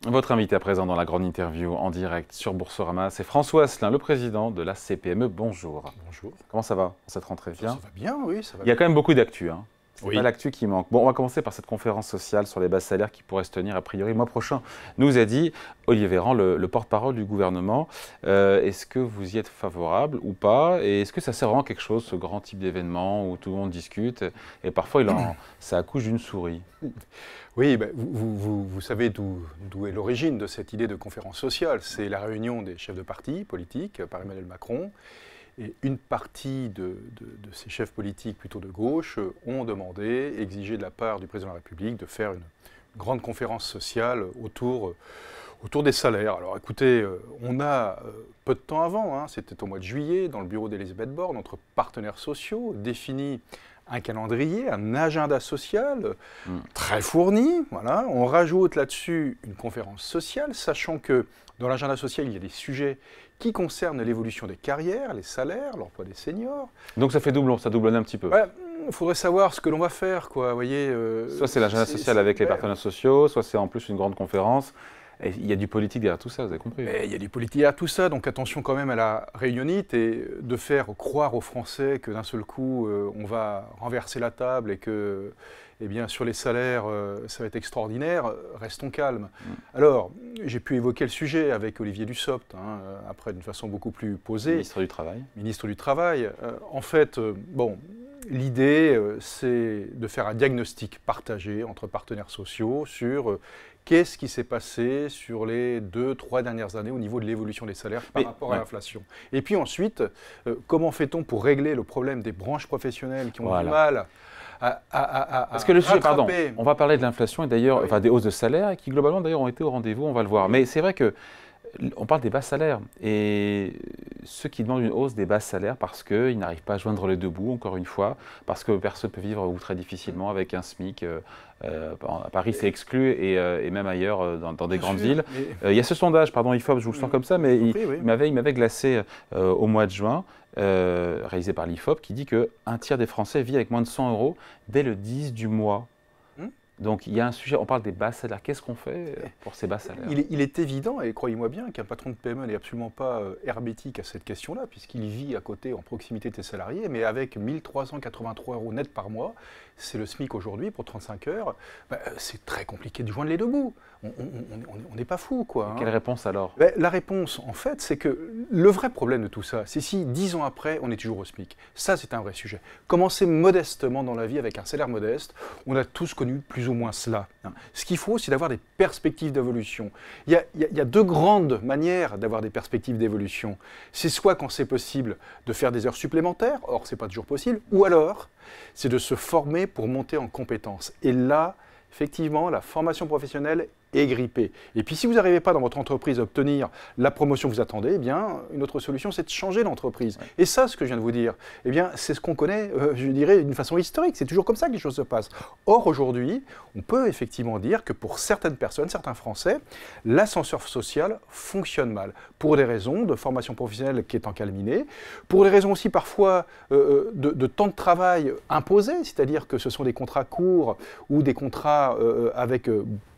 Votre invité à présent dans la grande interview en direct sur Boursorama, c'est François Asselin, le président de la CPME. Bonjour. Bonjour. Comment ça va cette rentrée? Bien. Ça va bien, oui, ça va Il y a bien. quand même beaucoup d'actu, hein. C'est Oui. pas l'actu qui manque. Bon, on va commencer par cette conférence sociale sur les bas salaires qui pourrait se tenir a priori le mois prochain, nous a dit Olivier Véran, le porte-parole du gouvernement. Est-ce que vous y êtes favorable ou pas? Et est-ce que ça sert vraiment à quelque chose, ce grand type d'événement où tout le monde discute et parfois ça accouche d'une souris? Oui, ben, vous savez d'où est l'origine de cette idée de conférence sociale. C'est la réunion des chefs de parti politiques par Emmanuel Macron. Et une partie de ces chefs politiques plutôt de gauche ont demandé, exigé de la part du président de la République de faire une grande conférence sociale autour des salaires. Alors écoutez, on a peu de temps avant, hein, c'était au mois de juillet, dans le bureau d'Elisabeth Borne, entre partenaires sociaux, défini un calendrier, un agenda social très fourni. Voilà. On rajoute là-dessus une conférence sociale, sachant que dans l'agenda social, il y a des sujets qui concernent l'évolution des carrières, les salaires, l'emploi des seniors. Donc ça fait doublon, ça doublonne un petit peu. Il faudrait savoir ce que l'on va faire, quoi. Vous voyez, soit c'est l'agenda social avec les partenaires sociaux, soit c'est en plus une grande conférence. Et il y a du politique derrière tout ça, vous avez compris. Il y a du politique derrière tout ça, donc attention quand même à la réunionnite et de faire croire aux Français que d'un seul coup, on va renverser la table et que, eh bien, sur les salaires, ça va être extraordinaire. Restons calmes. Alors, j'ai pu évoquer le sujet avec Olivier Dussopt, hein, après d'une façon beaucoup plus posée. Ministre du Travail. Ministre du Travail. En fait, bon, l'idée, c'est de faire un diagnostic partagé entre partenaires sociaux sur qu'est-ce qui s'est passé sur les 2-3 dernières années au niveau de l'évolution des salaires par rapport à l'inflation. Et puis ensuite, comment fait-on pour régler le problème des branches professionnelles qui ont du mal parce que le sujet, pardon, on va parler de l'inflation et d'ailleurs, enfin des hausses de salaire et qui globalement d'ailleurs ont été au rendez-vous, on va le voir. Mais c'est vrai que on parle des bas salaires et ceux qui demandent une hausse des bas salaires parce qu'ils n'arrivent pas à joindre les deux bouts, encore une fois, parce que personne ne peut vivre ou très difficilement avec un SMIC. À Paris, c'est exclu et même ailleurs, dans des grandes villes. Il y a ce sondage, pardon, IFOP, je vous le sens comme ça, mais il m'avait glacé au mois de juin, réalisé par l'IFOP, qui dit qu'un tiers des Français vit avec moins de 100 € dès le 10 du mois. Donc il y a un sujet, on parle des bas salaires. Qu'est-ce qu'on fait pour ces bas salaires? Il est évident, et croyez-moi bien, qu'un patron de PME n'est absolument pas hermétique à cette question-là, puisqu'il vit à côté, en proximité de ses salariés, mais avec 1 383 € net par mois, c'est le SMIC aujourd'hui pour 35 heures, c'est très compliqué de joindre les deux bouts. On n'est pas fou, quoi. Quelle réponse alors? La réponse, en fait, c'est que le vrai problème de tout ça, c'est si 10 ans après, on est toujours au SMIC. Ça, c'est un vrai sujet. Commencer modestement dans la vie avec un salaire modeste, on a tous connu plus ou moins cela. Ce qu'il faut, c'est d'avoir des perspectives d'évolution. Il y a deux grandes manières d'avoir des perspectives d'évolution. C'est soit quand c'est possible de faire des heures supplémentaires, or c'est pas toujours possible, ou alors c'est de se former pour monter en compétences. Et là, effectivement, la formation professionnelle est grippée. Et puis si vous n'arrivez pas dans votre entreprise à obtenir la promotion que vous attendez, eh bien, une autre solution, c'est de changer d'entreprise. Et ça, ce que je viens de vous dire, eh bien, c'est ce qu'on connaît, je dirais, d'une façon historique. C'est toujours comme ça que les choses se passent. Or, aujourd'hui, on peut effectivement dire que pour certaines personnes, certains Français, l'ascenseur social fonctionne mal. Pour des raisons de formation professionnelle qui est encalminée, pour des raisons aussi parfois de temps de travail imposé, c'est-à-dire que ce sont des contrats courts ou des contrats avec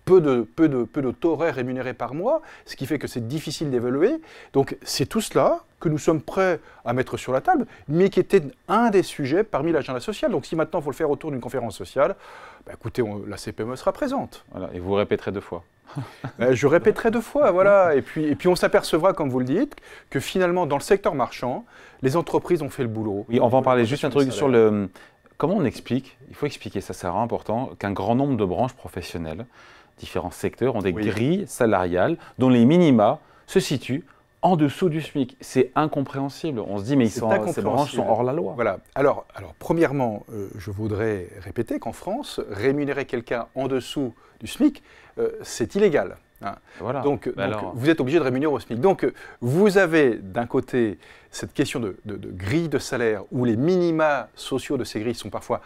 peu de taux horaires rémunérés par mois, ce qui fait que c'est difficile d'évaluer. Donc c'est tout cela que nous sommes prêts à mettre sur la table, mais qui était un des sujets parmi l'agenda social. Donc si maintenant il faut le faire autour d'une conférence sociale, écoutez, la CPME sera présente. Voilà, et vous répéterez 2 fois. Je répéterai 2 fois, voilà. Et puis on s'apercevra, comme vous le dites, que finalement dans le secteur marchand, les entreprises ont fait le boulot. Oui, on va en parler. Juste un truc sur le... Comment on explique, il faut expliquer, ça c'est vraiment important, qu'un grand nombre de branches professionnelles, différents secteurs, ont des grilles salariales dont les minima se situent en dessous du SMIC. C'est incompréhensible. On se dit, mais ces branches sont hors la loi. Voilà. Alors premièrement, je voudrais répéter qu'en France, rémunérer quelqu'un en dessous du SMIC, c'est illégal. Hein. Voilà. Donc vous êtes obligé de rémunérer au SMIC. Donc vous avez d'un côté cette question de grille de salaire où les minima sociaux de ces grilles sont parfois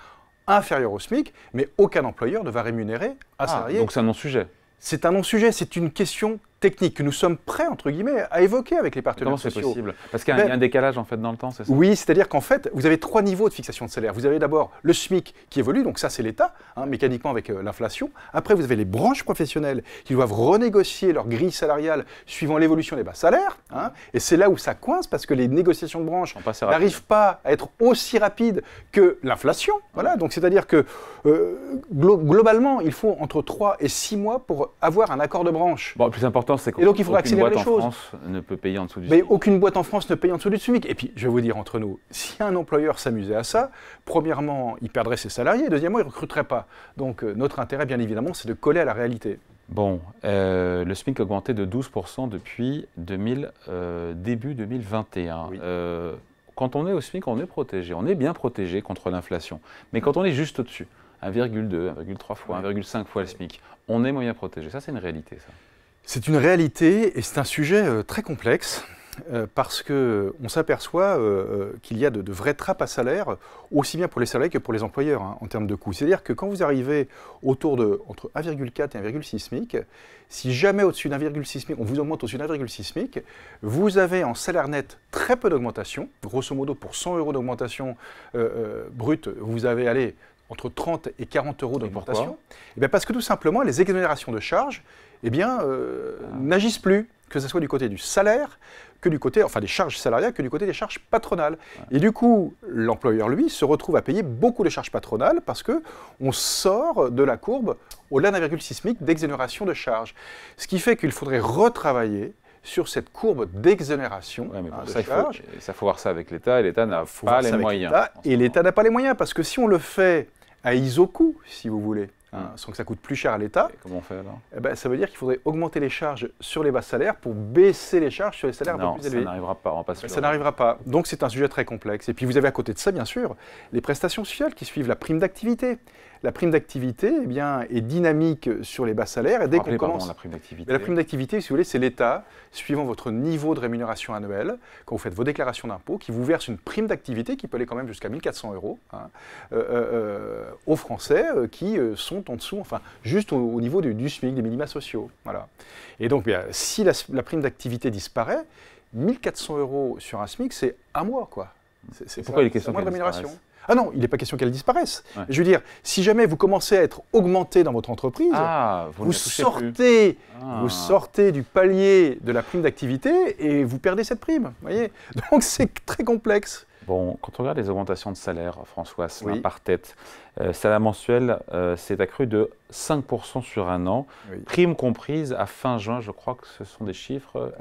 inférieurs au SMIC, mais aucun employeur ne va rémunérer un salarié. Donc c'est un non-sujet. C'est un non-sujet, c'est une question technique que nous sommes prêts, entre guillemets, à évoquer avec les partenaires sociaux. Comment c'est possible? Parce qu'il y a un décalage en fait dans le temps, c'est ça? Oui, c'est-à-dire qu'en fait, vous avez 3 niveaux de fixation de salaire. Vous avez d'abord le SMIC qui évolue, donc ça c'est l'État, mécaniquement avec l'inflation. Après, vous avez les branches professionnelles qui doivent renégocier leur grille salariale suivant l'évolution des bas salaires. Et c'est là où ça coince, parce que les négociations de branches n'arrivent pas à être aussi rapides que l'inflation. Voilà, donc c'est-à-dire que globalement, il faut entre 3 et 6 mois pour avoir un accord de branche. Bon, le plus important, c'est qu'aucune boîte en France ne peut payer en dessous du SMIC. Mais aucune boîte en France ne paye en dessous du SMIC. Et puis, je vais vous dire entre nous, si un employeur s'amusait à ça, premièrement, il perdrait ses salariés, deuxièmement, il ne recruterait pas. Donc, notre intérêt, bien évidemment, c'est de coller à la réalité. Bon, le SMIC a augmenté de 12% depuis début 2021. Oui. Quand on est au SMIC, on est protégé, on est bien protégé contre l'inflation. Mais quand on est juste au-dessus, 1,2, 1,3 fois, 1,5 fois le SMIC, on est moyen protégé. Ça, c'est une réalité, ça. C'est une réalité et c'est un sujet très complexe parce qu'on s'aperçoit qu'il y a de vraies trappes à salaire, aussi bien pour les salariés que pour les employeurs en termes de coûts. C'est-à-dire que quand vous arrivez entre 1,4 et 1,6 SMIC, si jamais au-dessus d'1,6 SMIC, on vous augmente au-dessus d'1,6 SMIC, vous avez en salaire net très peu d'augmentation. Grosso modo, pour 100 € d'augmentation brute, vous avez entre 30 et 40 € d'augmentation. Parce que tout simplement, les exonérations de charges n'agissent plus, que ce soit du côté du salaire, que du côté, des charges salariales, que du côté des charges patronales. Ouais. Et du coup, l'employeur, lui, se retrouve à payer beaucoup de charges patronales parce qu'on sort de la courbe au-delà d'1,6 SMIC d'exonération de charges. Ce qui fait qu'il faudrait retravailler sur cette courbe d'exonération de charges. Il faut voir ça avec l'État, et l'État n'a pas les moyens. Et l'État n'a pas les moyens, parce que si on le fait à iso-coût, si vous voulez, sans que ça coûte plus cher à l'État, comment on fait alors? Ça veut dire qu'il faudrait augmenter les charges sur les bas salaires pour baisser les charges sur les salaires un peu plus élevés. Ça n'arrivera pas, on passe ça n'arrivera pas. Donc c'est un sujet très complexe. Et puis vous avez à côté de ça, bien sûr, les prestations sociales qui suivent la prime d'activité. La prime d'activité est dynamique sur les bas salaires. Et dès qu'on commence... la prime d'activité. La prime d'activité, si vous voulez, c'est l'État, suivant votre niveau de rémunération annuel, quand vous faites vos déclarations d'impôts, qui vous verse une prime d'activité qui peut aller quand même jusqu'à 1 400 € aux Français qui sont en dessous, juste au niveau du SMIC, des minima sociaux. Voilà. Et donc, si la prime d'activité disparaît, 1 400 € sur un SMIC, c'est un mois, quoi. Pourquoi il est question de rémunération? Ah non, il n'est pas question qu'elle disparaisse. Ouais. Je veux dire, si jamais vous commencez à être augmenté dans votre entreprise, vous sortez du palier de la prime d'activité et vous perdez cette prime. Voyez, donc c'est très complexe. Bon, quand on regarde les augmentations de salaire, François, par tête, salaire mensuel s'est accru de 5% sur un an, prime comprise à fin juin, je crois que ce sont des chiffres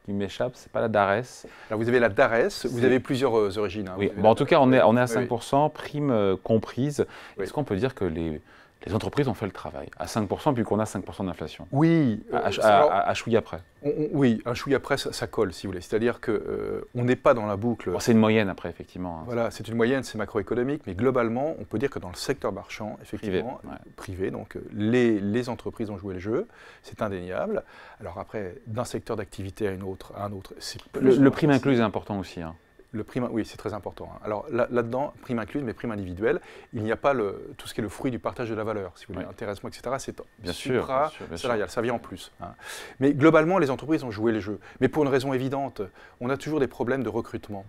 qui m'échappent, c'est pas la DARES. Alors vous avez la DARES, vous avez plusieurs origines. Oui, en tout cas on est à 5%, prime comprise. Est-ce qu'on peut dire que les entreprises ont fait le travail à 5% puis qu'on a 5% d'inflation? Oui. À chouïa près. Oui, un chouïa près, ça colle, si vous voulez. C'est-à-dire qu'on n'est pas dans la boucle. Bon, c'est une moyenne après, effectivement. Voilà, c'est une moyenne, c'est macroéconomique, mais globalement, on peut dire que dans le secteur marchand, effectivement, privé, donc les entreprises ont joué le jeu, c'est indéniable. Alors après, d'un secteur d'activité à un autre, c'est plus... Le prime inclus est important aussi. Oui, c'est très important. Alors là-dedans, prime incluse, mais prime individuelle, il n'y a pas tout ce qui est le fruit du partage de la valeur, si vous voulez, intéressement, etc. C'est supra-salarial, ça vient en plus. Mais globalement, les entreprises ont joué le jeu. Mais pour une raison évidente, on a toujours des problèmes de recrutement.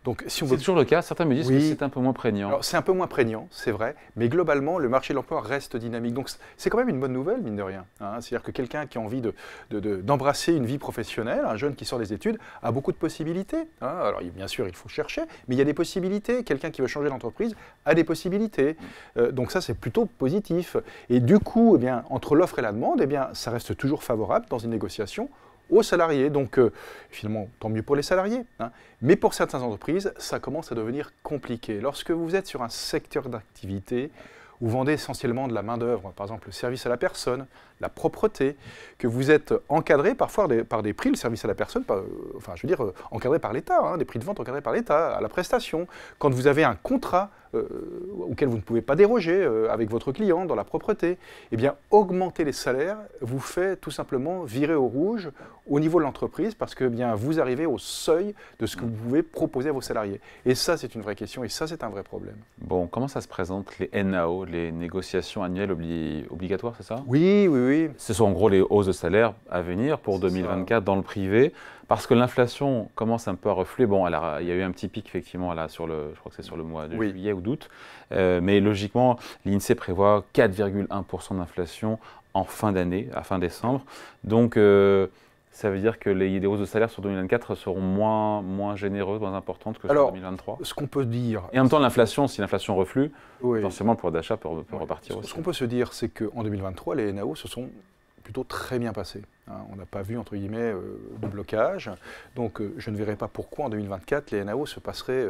Donc, si c'est toujours le cas, certains me disent que c'est un peu moins prégnant. Alors, c'est un peu moins prégnant, c'est vrai, mais globalement, le marché de l'emploi reste dynamique. Donc c'est quand même une bonne nouvelle, mine de rien. C'est-à-dire que quelqu'un qui a envie d'embrasser une vie professionnelle, un jeune qui sort des études, a beaucoup de possibilités. Alors bien sûr, il faut chercher, mais il y a des possibilités. Quelqu'un qui veut changer d'entreprise a des possibilités. Donc ça, c'est plutôt positif. Et du coup, entre l'offre et la demande, ça reste toujours favorable dans une négociation aux salariés. Donc finalement, tant mieux pour les salariés. Mais pour certaines entreprises, ça commence à devenir compliqué. Lorsque vous êtes sur un secteur d'activité, vous vendez essentiellement de la main-d'œuvre, par exemple le service à la personne, la propreté, que vous êtes encadré parfois par des prix, le service à la personne, encadré par l'État, des prix de vente encadrés par l'État, à la prestation. Quand vous avez un contrat, auquel vous ne pouvez pas déroger avec votre client dans la propreté, eh bien, augmenter les salaires vous fait tout simplement virer au rouge au niveau de l'entreprise parce que bien, vous arrivez au seuil de ce que vous pouvez proposer à vos salariés. Et ça, c'est une vraie question et ça, c'est un vrai problème. Bon, comment ça se présente, les NAO, les négociations annuelles obligatoires, c'est ça? Oui, oui, oui. Ce sont en gros les hausses de salaire à venir pour 2024 dans le privé, parce que l'inflation commence un peu à refluer. Bon, il y a eu un petit pic effectivement là je crois que c'est sur le mois de juillet ou d'août, mais logiquement l'INSEE prévoit 4,1% d'inflation en fin d'année, à fin décembre. Donc ça veut dire que les hausses de salaire sur 2024 seront moins généreuses, moins importantes que sur 2023. Ce qu'on peut dire... Et en même temps, l'inflation, si l'inflation reflue, forcément le pouvoir d'achat peut repartir aussi. Ce qu'on peut se dire, c'est qu'en 2023, les NAO se sont plutôt très bien passés. On n'a pas vu, entre guillemets, de blocage. Donc je ne verrai pas pourquoi en 2024, les NAO se passeraient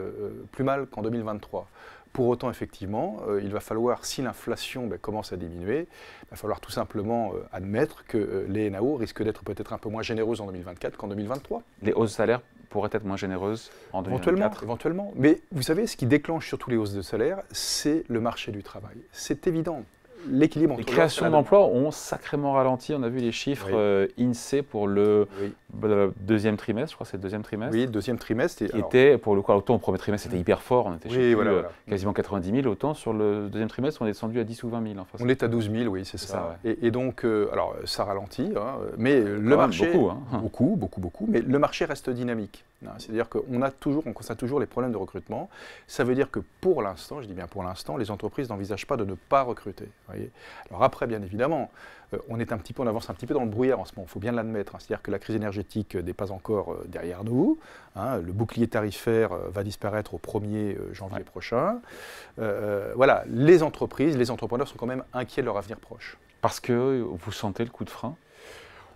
plus mal qu'en 2023. Pour autant, effectivement, il va falloir, si l'inflation commence à diminuer, il va falloir tout simplement admettre que les NAO risquent d'être peut-être un peu moins généreuses en 2024 qu'en 2023. Les hausses de salaire pourraient être moins généreuses en 2024 ? Éventuellement. Mais vous savez, ce qui déclenche surtout les hausses de salaire, c'est le marché du travail. C'est évident. L'équilibre entre les créations d'emplois ont sacrément ralenti. On a vu les chiffres INSEE pour le deuxième trimestre, je crois que c'est le deuxième trimestre. Oui, deuxième trimestre. Qui était, pour le coup, autant au premier trimestre, c'était hyper fort. On était quasiment 90 000. Autant sur le deuxième trimestre, on est descendu à 10 ou 20 000. Enfin, on est à 12 000, oui, c'est ça. Et donc, alors, ça ralentit, mais le marché... Beaucoup. Mais le marché reste dynamique. C'est-à-dire qu'on constate toujours les problèmes de recrutement. Ça veut dire que pour l'instant, je dis bien pour l'instant, les entreprises n'envisagent pas de ne pas recruter. Voyez. Alors après, bien évidemment, on avance un petit peu dans le brouillard en ce moment, il faut bien l'admettre. C'est-à-dire que la crise énergétique n'est pas encore derrière nous. Le bouclier tarifaire va disparaître au 1er janvier prochain. Voilà, les entreprises, les entrepreneurs sont quand même inquiets de leur avenir proche. Parce que vous sentez le coup de frein ?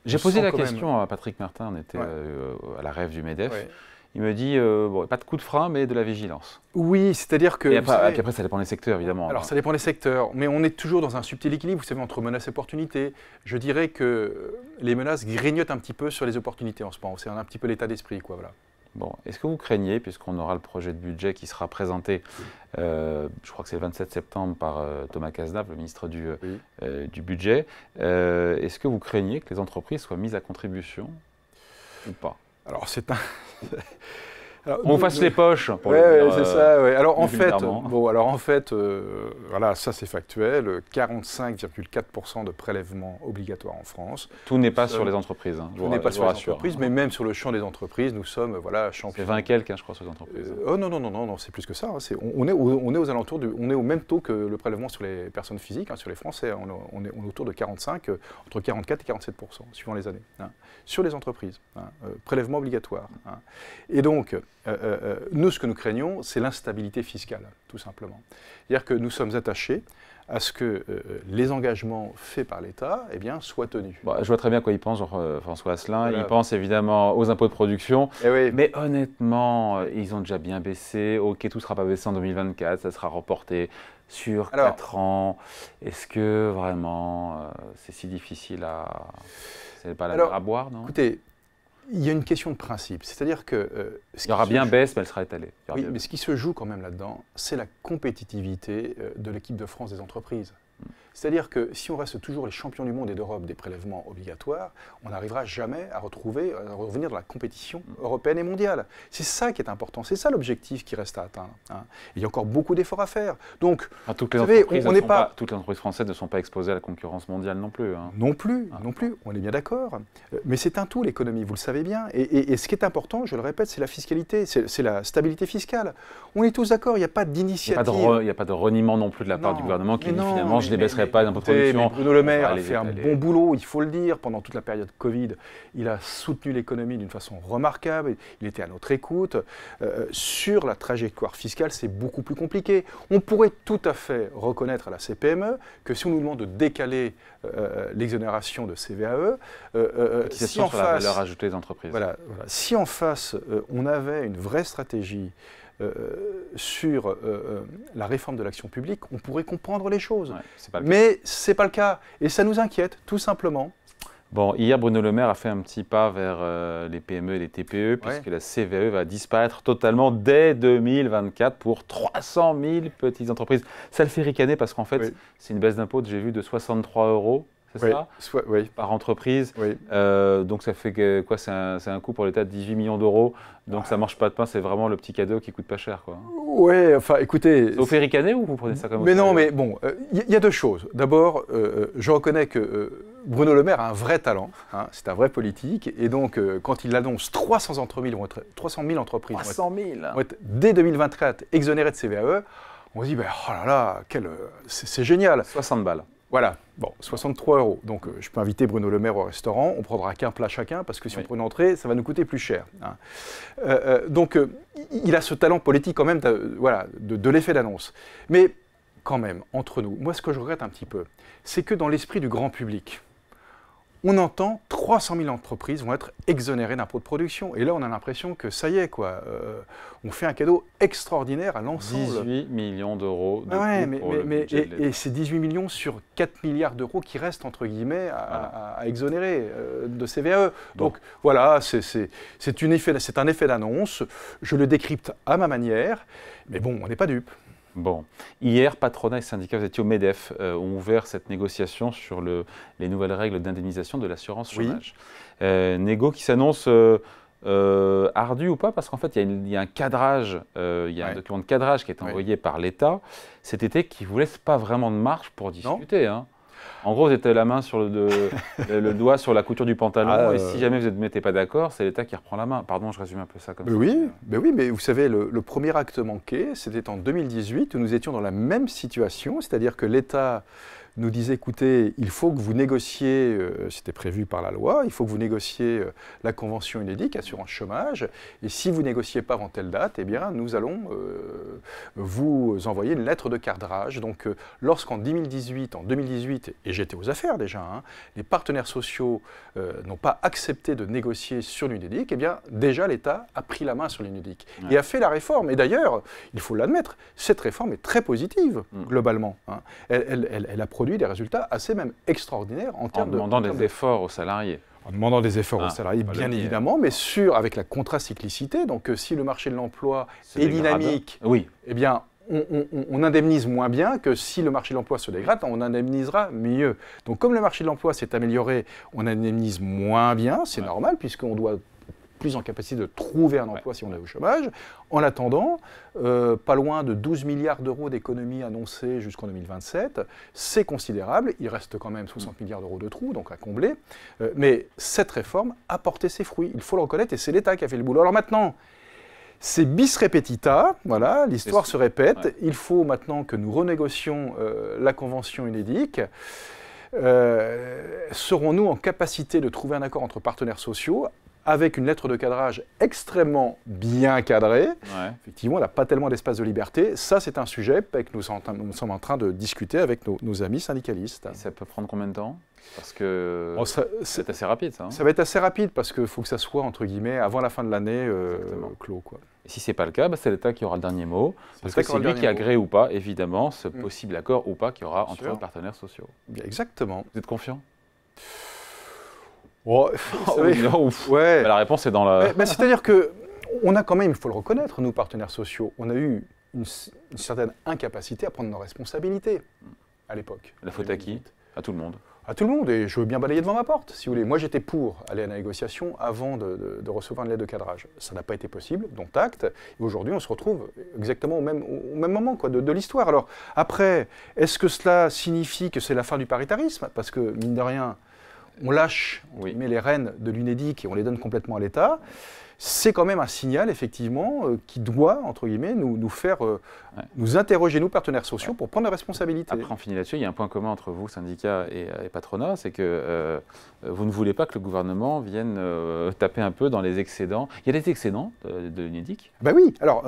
J'ai posé la question à Patrick Martin, on était à la rêve du MEDEF. Il me dit, pas de coup de frein, mais de la vigilance. Oui, c'est-à-dire que... Et après, ça dépend des secteurs, évidemment. Alors, ça dépend des secteurs, mais on est toujours dans un subtil équilibre, vous savez, entre menaces et opportunités. Je dirais que les menaces grignotent un petit peu sur les opportunités en ce moment. C'est un petit peu l'état d'esprit, quoi, voilà. Bon, est-ce que vous craignez, puisqu'on aura le projet de budget qui sera présenté, je crois que c'est le 27 septembre par Thomas Cazenave, le ministre du Budget, est-ce que vous craignez que les entreprises soient mises à contribution ou pas ? Alors, c'est un... On fasse les poches. Oui, c'est ça. Ouais. Alors en fait, voilà, ça c'est factuel. 45,4% de prélèvements obligatoires en France. Tout n'est pas sur les entreprises. Tout n'est pas sur les entreprises, mais même sur le champ des entreprises, nous sommes champions. C'est 20 quelques, je crois, sur les entreprises. Non, c'est plus que ça. On est aux alentours on est au même taux que le prélèvement sur les personnes physiques, sur les Français. On est autour de 45, entre 44 et 47%, suivant les années. Sur les entreprises, prélèvement obligatoire. Et donc, nous, ce que nous craignons, c'est l'instabilité fiscale, tout simplement. C'est-à-dire que nous sommes attachés à ce que les engagements faits par l'État soient tenus. Bon, je vois très bien quoi il pense, Jean-François Asselin. Voilà. Il pense évidemment aux impôts de production. Mais honnêtement, ils ont déjà bien baissé. Ok, tout ne sera pas baissé en 2024, ça sera reporté sur 4 ans. Est-ce que vraiment c'est si difficile à... C'est pas la mer à boire, non ? Écoutez, il y a une question de principe, c'est-à-dire que... il y aura bien baisse, mais elle sera étalée. Oui, mais ce qui se joue quand même là-dedans, c'est la compétitivité de l'équipe de France des entreprises. C'est-à-dire que si on reste toujours les champions du monde et d'Europe des prélèvements obligatoires, on n'arrivera jamais à revenir dans la compétition européenne et mondiale. C'est ça qui est important, c'est ça l'objectif qui reste à atteindre. Il y a encore beaucoup d'efforts à faire. Donc, toutes les entreprises françaises ne sont pas exposées à la concurrence mondiale non plus. Non plus, on est bien d'accord. Mais c'est un tout, l'économie, vous le savez bien. Et ce qui est important, je le répète, c'est la fiscalité, c'est la stabilité fiscale. On est tous d'accord, il n'y a pas d'initiative. Il n'y a pas de reniement non plus de la part du gouvernement qui dit finalement je ne les baisserai pas d'impôts de production. Bruno Le Maire a fait un bon boulot, il faut le dire, pendant toute la période Covid. Il a soutenu l'économie d'une façon remarquable, il était à notre écoute. Sur la trajectoire fiscale, c'est beaucoup plus compliqué. On pourrait tout à fait reconnaître à la CPME que si on nous demande de décaler l'exonération de CVAE, si en face, sur la valeur ajoutée des entreprises. Si en face, on avait une vraie stratégie sur la réforme de l'action publique, on pourrait comprendre les choses. Mais ce n'est pas le cas. Et ça nous inquiète, tout simplement. Bon, hier, Bruno Le Maire a fait un petit pas vers les PME et les TPE, puisque la CVAE va disparaître totalement dès 2024 pour 300 000 petites entreprises. Ça le fait ricaner parce qu'en fait, c'est une baisse d'impôt, j'ai vu, de 63 €. C'est ça par entreprise. Donc ça fait quoi? C'est un coût pour l'État de 18 millions d'euros. Donc ça ne mange pas de pain, c'est vraiment le petit cadeau qui ne coûte pas cher, quoi. Ouais, enfin écoutez... Ça vous fait ricaner ou vous prenez ça comme... Mais non, mais bon, il y a deux choses. D'abord, je reconnais que Bruno Le Maire a un vrai talent, hein, c'est un vrai politique, et donc quand il annonce 300 000 entreprises vont être dès 2024 exonérées de CVAE, on se dit, ben, oh là là, c'est génial. 60 balles. Voilà, bon, 63 €. Donc je peux inviter Bruno Le Maire au restaurant, on prendra qu'un plat chacun, parce que si on prend une entrée, ça va nous coûter plus cher. Hein. Donc il a ce talent politique quand même de l'effet d'annonce. Mais quand même, entre nous, moi ce que je regrette un petit peu, c'est que dans l'esprit du grand public, on entend 300 000 entreprises vont être exonérées d'impôts de production. Et là, on a l'impression que ça y est, quoi. On fait un cadeau extraordinaire à l'ensemble. 18 millions d'euros de et c'est 18 millions sur 4 milliards d'euros qui restent, entre guillemets, à exonérer de CVAE. Donc voilà, c'est un effet d'annonce. Je le décrypte à ma manière. Mais bon, on n'est pas dupes. Bon, hier, patronat et syndicats, vous étiez au MEDEF, ont ouvert cette négociation sur les nouvelles règles d'indemnisation de l'assurance chômage. Négo qui s'annonce ardu ou pas, parce qu'en fait, il y a un cadrage, il y a un document de cadrage qui est envoyé par l'État cet été qui ne vous laisse pas vraiment de marge pour discuter. Hein. En gros, vous êtes la main sur le doigt sur la couture du pantalon, et si jamais vous ne mettez pas d'accord, c'est l'État qui reprend la main. Pardon, je résume un peu ça comme ça. Oui, mais vous savez, le premier acte manqué, c'était en 2018, où nous étions dans la même situation, c'est-à-dire que l'État nous disait, écoutez, il faut que vous négociez, c'était prévu par la loi, il faut que vous négociez la convention UNEDIC, assurance chômage, et si vous ne négociez pas avant telle date, eh bien, nous allons vous envoyer une lettre de cadrage. Donc, lorsqu'en 2018, et j'étais aux affaires déjà, hein, les partenaires sociaux n'ont pas accepté de négocier sur l'UNEDIC, eh bien, déjà, l'État a pris la main sur l'UNEDIC et a fait la réforme. Et d'ailleurs, il faut l'admettre, cette réforme est très positive, globalement. Hein. Elle a produit des résultats assez même extraordinaires en termes de... En demandant des efforts aux salariés. En demandant des efforts aux salariés, bien évidemment, mais avec la contracyclicité. Donc, si le marché de l'emploi est dynamique, eh bien, on indemnise moins bien que si le marché de l'emploi se dégrade, on indemnisera mieux. Donc, comme le marché de l'emploi s'est amélioré, on indemnise moins bien, c'est normal, puisqu'on doit plus en capacité de trouver un emploi si on est au chômage. En attendant, pas loin de 12 milliards d'euros d'économies annoncées jusqu'en 2027, c'est considérable. Il reste quand même 60 milliards d'euros de trous, donc à combler. Mais cette réforme a porté ses fruits, il faut le reconnaître, et c'est l'État qui a fait le boulot. Alors maintenant, c'est bis repetita, voilà, l'histoire se répète. Il faut maintenant que nous renégocions la convention UNEDIC. Serons-nous en capacité de trouver un accord entre partenaires sociaux avec une lettre de cadrage extrêmement bien cadrée? Effectivement, elle n'a pas tellement d'espace de liberté. Ça, c'est un sujet que nous sommes en train de discuter avec nos amis syndicalistes. Et ça peut prendre combien de temps? Parce que c'est assez rapide, ça. Hein. Ça va être assez rapide parce qu'il faut que ça soit, entre guillemets, avant la fin de l'année, clos, quoi. Et si ce n'est pas le cas, c'est l'État qui aura le dernier mot. Parce que c'est lui qui agrée ou pas, évidemment, ce possible accord ou pas qu'il y aura entre les partenaires sociaux. Bien, exactement. Vous êtes confiant? La réponse est dans la... Mais c'est-à-dire qu'on a quand même, il faut le reconnaître, nous, partenaires sociaux, on a eu une certaine incapacité à prendre nos responsabilités à l'époque. La faute à qui? À tout le monde. À tout le monde, et je veux bien balayer devant ma porte, si vous voulez. Moi, j'étais pour aller à la négociation avant de recevoir une lettre de cadrage. Ça n'a pas été possible, donc acte. Et aujourd'hui, on se retrouve exactement au même moment de l'histoire. Alors, après, est-ce que cela signifie que c'est la fin du paritarisme? Parce que, mine de rien, on lâche les rênes de l'UNEDIC et on les donne complètement à l'État. C'est quand même un signal, effectivement, qui doit, entre guillemets, nous faire nous interroger, nous, partenaires sociaux, pour prendre la responsabilité. Après, on finit là-dessus. Il y a un point commun entre vous, syndicats et patronat, c'est que vous ne voulez pas que le gouvernement vienne taper un peu dans les excédents. Il y a des excédents de l'UNEDIC? Ben oui. Alors,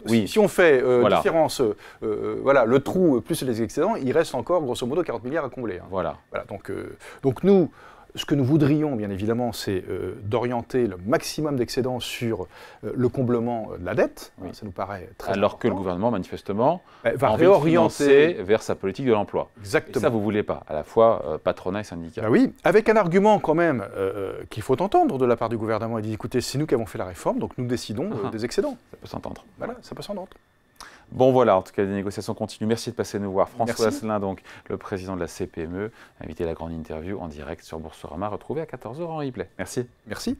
si on fait différence, le trou plus les excédents, il reste encore, grosso modo, 40 milliards à combler. Hein. Voilà. Donc nous... ce que nous voudrions, bien évidemment, c'est d'orienter le maximum d'excédents sur le comblement de la dette. Oui. Ça nous paraît très Alors important. que le gouvernement, manifestement, va envie de réorienter financer vers sa politique de l'emploi. Exactement. Et ça, vous ne voulez pas, à la fois patronat et syndicat. Ben oui, avec un argument quand même qu'il faut entendre de la part du gouvernement. Il dit, écoutez, c'est nous qui avons fait la réforme, donc nous décidons des excédents. Ça peut s'entendre. Voilà, ça peut s'entendre. Bon voilà, en tout cas, les négociations continuent. Merci de passer nous voir. François Merci. Asselin, donc le président de la CPME, invité à la grande interview en direct sur Boursorama, retrouvé à 14h en replay. Merci. Merci.